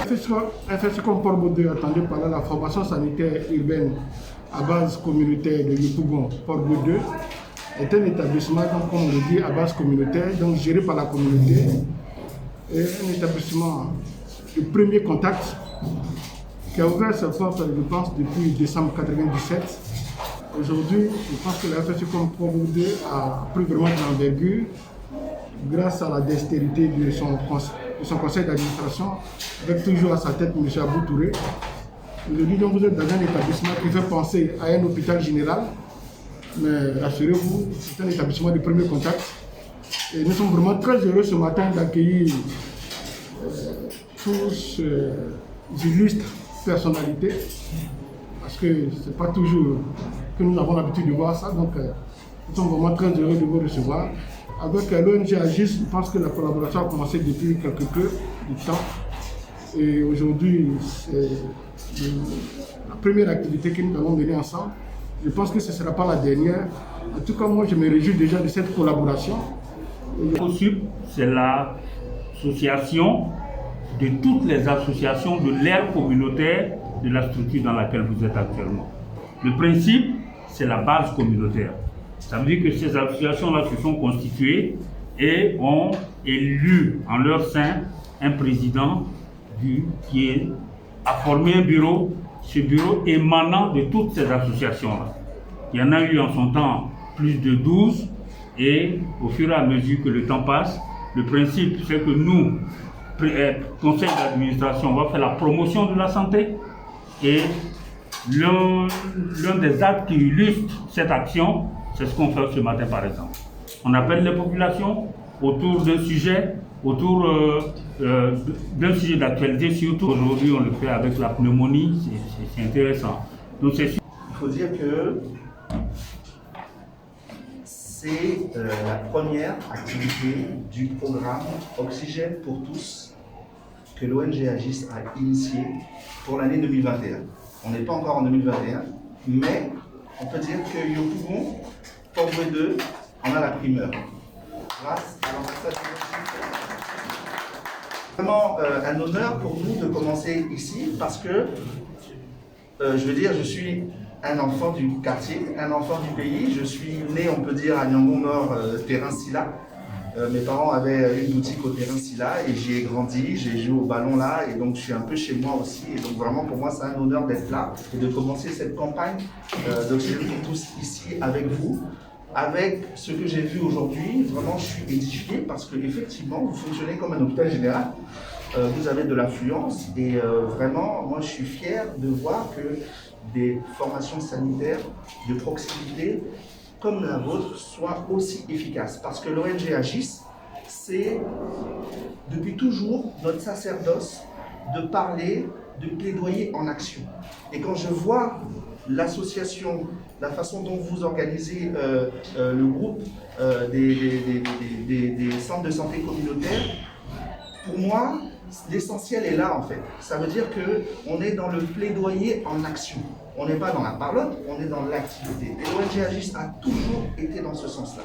FSC comme Port-Baudouin, attendu par là, la formation sanitaire urbaine à base communautaire de Yopougon, Port-Baudouin, est un établissement, comme on le dit, à base communautaire, donc géré par la communauté, et un établissement de premier contact qui a ouvert ses portes, je pense, depuis décembre 1997. Aujourd'hui, je pense que la FSC comme Port-Baudouin a pris vraiment de l'envergure grâce à la dextérité de son conseil d'administration, avec toujours à sa tête M. Abou Touré. Aujourd'hui, donc, vous êtes dans un établissement qui fait penser à un hôpital général, mais rassurez-vous, c'est un établissement de premier contact. Et nous sommes vraiment très heureux ce matin d'accueillir tous ces illustres personnalités, parce que ce n'est pas toujours que nous avons l'habitude de voir ça, donc nous sommes vraiment très heureux de vous recevoir. Avec l'ONG Agis, je pense que la collaboration a commencé depuis quelque peu de temps. Et aujourd'hui, c'est la première activité que nous allons mener ensemble. Je pense que ce ne sera pas la dernière. En tout cas, moi, je me réjouis déjà de cette collaboration. POSUP, c'est l'association de toutes les associations de l'aire communautaire de la structure dans laquelle vous êtes actuellement. Le principe, c'est la base communautaire. Ça veut dire que ces associations-là se sont constituées et ont élu en leur sein un président qui a formé un bureau, ce bureau émanant de toutes ces associations-là. Il y en a eu en son temps plus de 12 et au fur et à mesure que le temps passe, le principe c'est que nous, conseil d'administration, on va faire la promotion de la santé et l'un des actes qui illustre cette action, c'est ce qu'on fait ce matin par exemple. On appelle les populations autour d'un sujet, d'un sujet d'actualité, surtout aujourd'hui on le fait avec la pneumonie, c'est intéressant. Donc, il faut dire que c'est la première activité du programme Oxygène pour tous que l'ONG Agis a initié pour l'année 2021. On n'est pas encore en 2021, mais on peut dire que Yopougon, Port-Baudouin, on a la primeur. Grâce à l'ambassade de Belgique. Vraiment un honneur pour nous de commencer ici parce que, je veux dire, je suis un enfant du quartier, un enfant du pays. Je suis né, on peut dire, à Niangon-Nord, terrain Silla. Mes parents avaient une boutique au terrain Silla et j'y ai grandi, j'ai joué au ballon là et donc je suis un peu chez moi aussi. Et donc vraiment pour moi c'est un honneur d'être là et de commencer cette campagne d'Oxygène pour tous ici avec vous. Avec ce que j'ai vu aujourd'hui, vraiment je suis édifié parce qu'effectivement vous fonctionnez comme un hôpital général. Vous avez de l'affluence et vraiment moi je suis fier de voir que des formations sanitaires de proximité comme la vôtre soient aussi efficaces. Parce que l'ONG Agis, c'est depuis toujours notre sacerdoce de parler, de plaidoyer en action. Et quand je vois l'association, la façon dont vous organisez le groupe des centres de santé communautaires, pour moi, l'essentiel est là en fait. Ça veut dire qu'on est dans le plaidoyer en action. On n'est pas dans la parlotte, on est dans l'activité. Et l'ONG Agis a toujours été dans ce sens-là.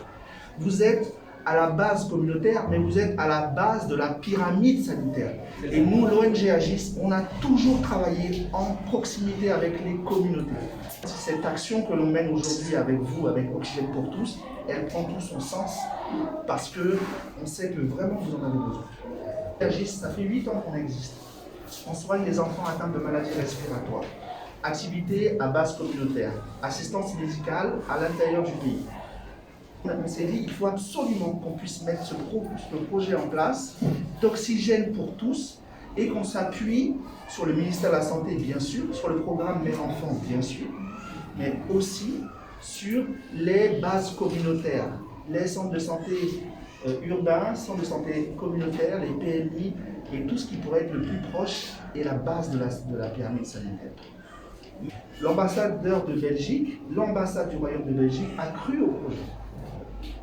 Vous êtes à la base communautaire, mais vous êtes à la base de la pyramide sanitaire. Et nous, l'ONG Agis, on a toujours travaillé en proximité avec les communautés. Cette action que l'on mène aujourd'hui avec vous, avec Oxygène pour tous, elle prend tout son sens parce qu'on sait que vraiment vous en avez besoin. Agis, ça fait 8 ans qu'on existe. On soigne les enfants atteints de maladies respiratoires. Activité à base communautaire, assistance médicale à l'intérieur du pays. On s'est dit qu'il faut absolument qu'on puisse mettre ce projet en place d'Oxygène pour tous et qu'on s'appuie sur le ministère de la Santé, bien sûr, sur le programme Mère Enfant, bien sûr, mais aussi sur les bases communautaires, les centres de santé urbains, centres de santé communautaires, les PMI et tout ce qui pourrait être le plus proche et la base de la pyramide sanitaire. L'ambassadeur de Belgique, l'ambassade du Royaume de Belgique a cru au projet.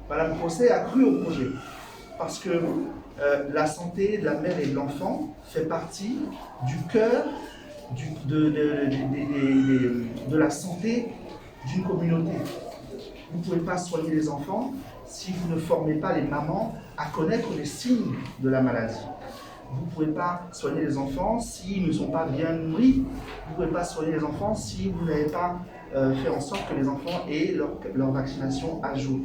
Madame Procès a cru au projet parce que la santé de la mère et de l'enfant fait partie du cœur de la santé d'une communauté. Vous ne pouvez pas soigner les enfants si vous ne formez pas les mamans à connaître les signes de la maladie. Vous ne pouvez pas soigner les enfants s'ils ne sont pas bien nourris. Vous ne pouvez pas soigner les enfants si vous n'avez pas fait en sorte que les enfants aient leur vaccination à jour.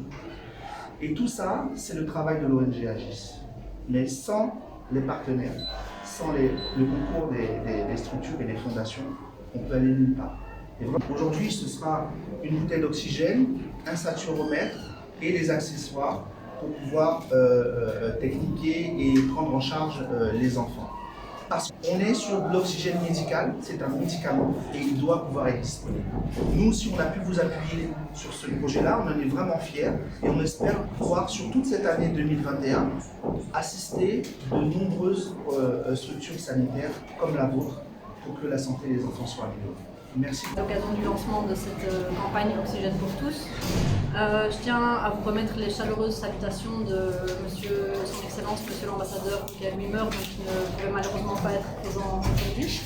Et tout ça, c'est le travail de l'ONG Agis. Mais sans les partenaires, sans le concours des structures et des fondations, on peut aller nulle part. Aujourd'hui, ce sera une bouteille d'oxygène, un saturomètre et des accessoires pour pouvoir techniquer et prendre en charge les enfants. Parce qu'on est sur de l'oxygène médical, c'est un médicament et il doit pouvoir être disponible. Nous, si on a pu vous appuyer sur ce projet-là, on en est vraiment fiers et on espère pouvoir, sur toute cette année 2021, assister de nombreuses structures sanitaires comme la vôtre pour que la santé des enfants soit améliorée. Merci. À l'occasion du lancement de cette campagne Oxygène pour tous, je tiens à vous remettre les chaleureuses salutations de son Excellence, Monsieur l'Ambassadeur, qui a lui-même, donc qui ne pouvait malheureusement pas être présent aujourd'hui.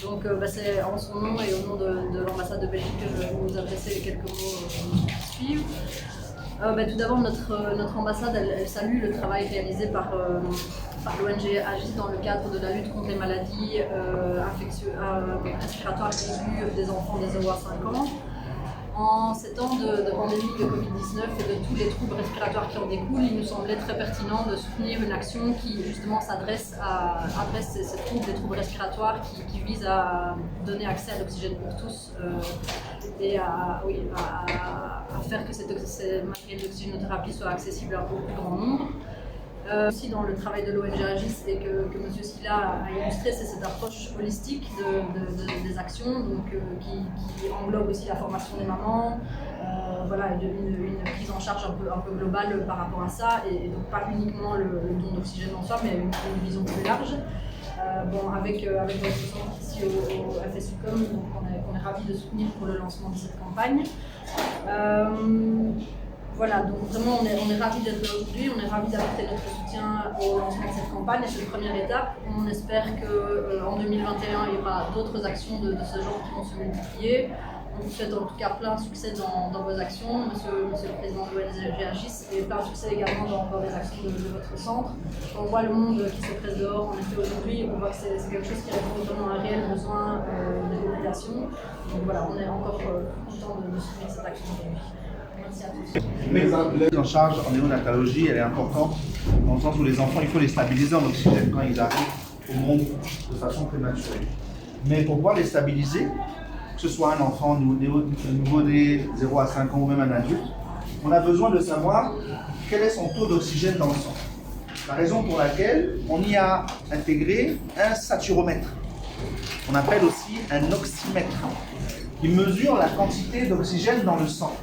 Donc c'est en son nom et au nom de l'ambassade de Belgique que je vais vous adresser les quelques mots qui suivent. Tout d'abord, notre ambassade, elle salue le travail réalisé par l'ONG Agis dans le cadre de la lutte contre les maladies respiratoires aiguës des enfants des 0 à 5 ans. En ces temps de pandémie de Covid-19 et de tous les troubles respiratoires qui en découlent, il nous semblait très pertinent de soutenir une action qui justement adresse ces troubles, des troubles respiratoires qui visent à donner accès à l'oxygène pour tous et à faire que ces matériels d'oxygénothérapie soient accessibles à un plus grand nombre. Aussi dans le travail de l'ONG Agis et que M. Silla a illustré, c'est cette approche holistique des actions donc, qui englobe aussi la formation des mamans, une prise en charge un peu globale par rapport à ça et donc pas uniquement le don d'oxygène en soi mais une vision plus large. Avec votre centre ici au FSUCOM, donc on est ravis de soutenir pour le lancement de cette campagne. Donc vraiment on est ravis d'être là aujourd'hui, on est ravis d'apporter notre soutien au lancement de cette campagne et c'est une première étape. On espère qu'en 2021 il y aura d'autres actions de ce genre qui vont se multiplier. On vous souhaite en tout cas plein de succès dans vos actions, monsieur le président de l'ONG Agis, et plein de succès également dans les actions de votre centre. On voit le monde qui se presse dehors, en effet aujourd'hui, on voit que c'est quelque chose qui répond vraiment à un réel besoin des populations. Donc voilà, on est encore content de soutenir cette action aujourd'hui. Merci à tous. Mais la prise en charge en néonatologie, elle est importante dans le sens où les enfants, il faut les stabiliser en oxygène quand ils arrivent au monde de façon prématurée. Mais pour pouvoir les stabiliser, que ce soit un enfant nouveau-né 0 à 5 ans ou même un adulte, on a besoin de savoir quel est son taux d'oxygène dans le sang. La raison pour laquelle on y a intégré un saturomètre. On appelle aussi un oxymètre. qui mesure la quantité d'oxygène dans le sang.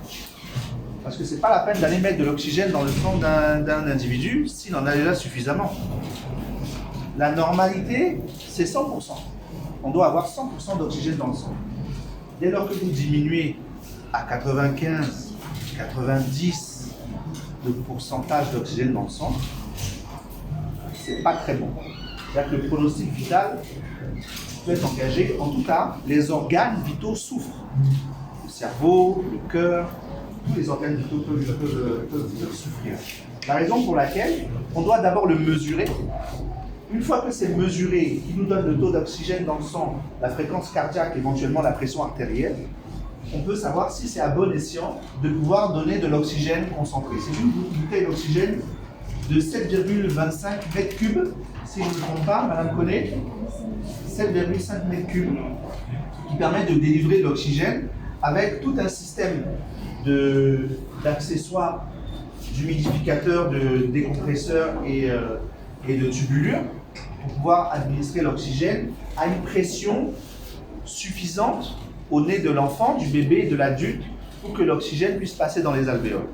Parce que ce n'est pas la peine d'aller mettre de l'oxygène dans le sang d'un individu s'il en a déjà suffisamment. La normalité, c'est 100%. On doit avoir 100% d'oxygène dans le sang. Dès lors que vous diminuez à 95, 90 de pourcentage d'oxygène dans le sang, c'est pas très bon. C'est-à-dire que le pronostic vital peut être engagé. En tout cas, les organes vitaux souffrent. Le cerveau, le cœur, tous les organes vitaux peuvent souffrir. La raison pour laquelle on doit d'abord le mesurer. Une fois que c'est mesuré, qui nous donne le taux d'oxygène dans le sang, la fréquence cardiaque, éventuellement la pression artérielle, on peut savoir si c'est à bon escient de pouvoir donner de l'oxygène concentré. C'est une bouteille d'oxygène de 7,25 mètres cubes, si je ne me trompe pas, Madame Connet, 7,5 mètres cubes, qui permet de délivrer de l'oxygène avec tout un système d'accessoires, d'humidificateurs, de décompresseurs et de tubulures pour pouvoir administrer l'oxygène à une pression suffisante au nez de l'enfant, du bébé et de l'adulte pour que l'oxygène puisse passer dans les alvéoles.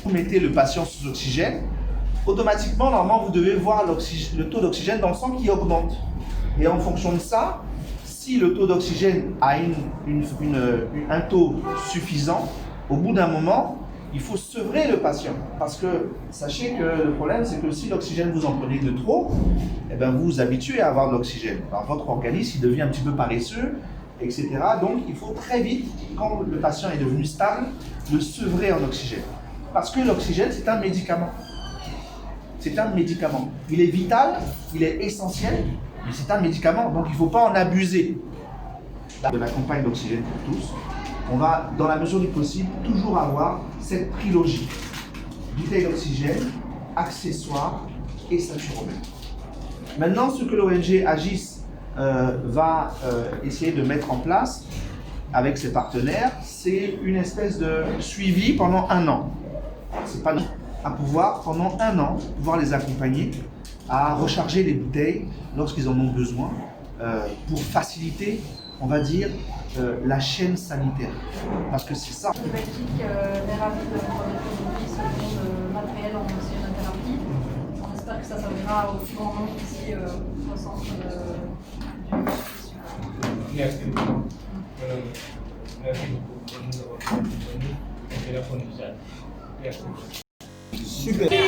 Vous mettez le patient sous oxygène, automatiquement, normalement, vous devez voir le taux d'oxygène dans le sang qui augmente. Et en fonction de ça, si le taux d'oxygène a un taux suffisant, au bout d'un moment, il faut sevrer le patient. Parce que sachez que le problème, c'est que si l'oxygène vous en prenez de trop, eh ben vous vous habituez à avoir de l'oxygène. Alors, votre organisme, il devient un petit peu paresseux, etc. Donc, il faut très vite, quand le patient est devenu stable, le sevrer en oxygène. Parce que l'oxygène, c'est un médicament. C'est un médicament. Il est vital, il est essentiel, mais c'est un médicament, donc il ne faut pas en abuser. De la campagne d'oxygène pour tous, on va, dans la mesure du possible, toujours avoir cette trilogie. Bouteille d'oxygène, accessoires et saturomètre. Maintenant, ce que l'ONG Agis va essayer de mettre en place avec ses partenaires, c'est une espèce de suivi pendant 1 an. C'est pas à pouvoir, pendant 1 an, pouvoir les accompagner à recharger les bouteilles lorsqu'ils en ont besoin pour faciliter, on va dire, la chaîne sanitaire. Parce que c'est ça. Le Belgique est ravi de remettre aujourd'hui ce genre de matériel en oxygénothérapie. On espère que ça servira au plus grand nombre ici au centre du Merci beaucoup. Merci beaucoup. Merci. Super.